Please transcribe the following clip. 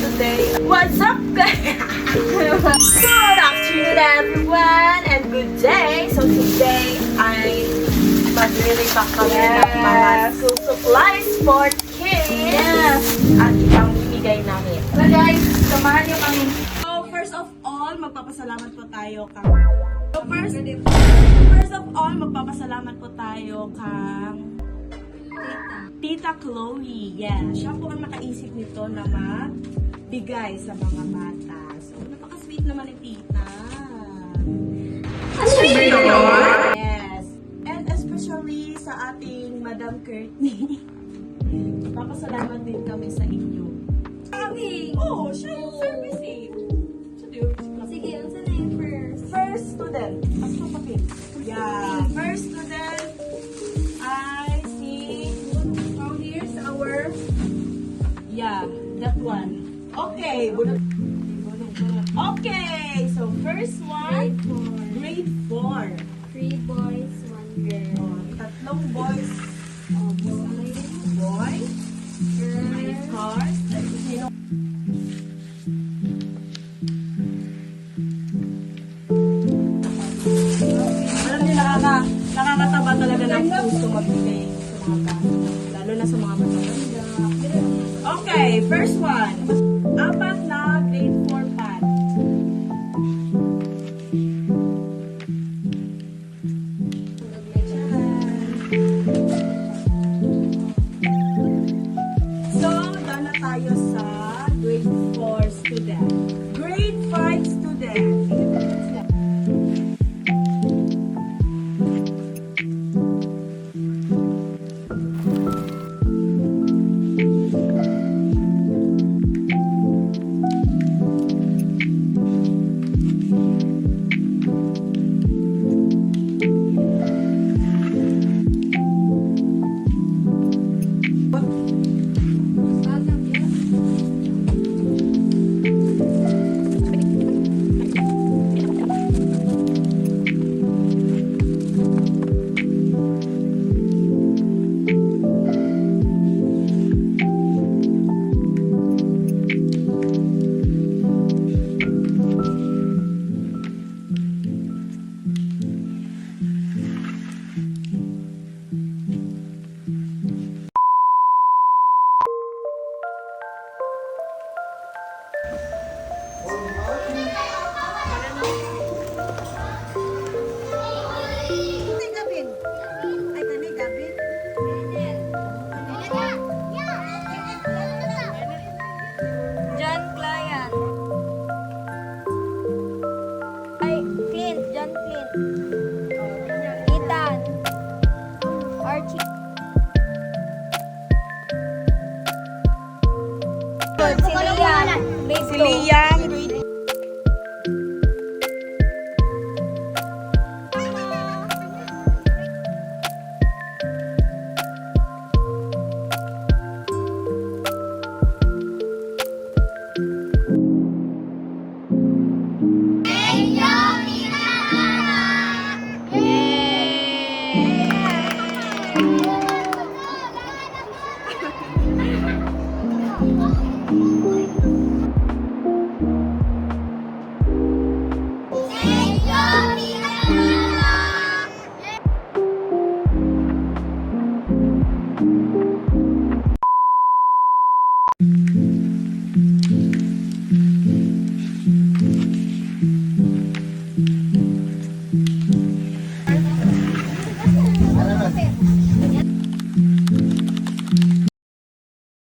today. What's up, guys? Good afternoon, everyone, and good day. So today ay maglilipat kami ng mga school supplies for kids. Yes. At ibang bibigay namin. Hello guys, samahan niyo kami. So first of all, magpapasalamat po tayo kang Tita Chloe. Yeah, siya po ang nakaisip nito na magbigay sa mga bata. So, napaka-sweet naman ni Tita. Sweet naman? Yes. And especially sa ating Madam Courtney. Magpapasalamat din kami sa inyo. Kami! Oh, siya yung service eh. Sige, unsa na yung first? First student. As kapatid. Yeah. First student. I see. Oh, here's our... Yeah, that one. Okay. Okay. So first one. grade 4. Grade 4. 3 boys, 1 girl. Oh, tatlong boys. Boy. Girl. Cars. Sino? Alam niyo, nakakataba talaga ng puso magbigay sa mga bata. Lalo na sa mga matatanda. Okay, first one. Apat na grade 4 pad. So, daan na tayo sa grade 4 student. Grade 5 student. John Client. Ay, Clint. John Clint. Ethan. Archie. Good. Sino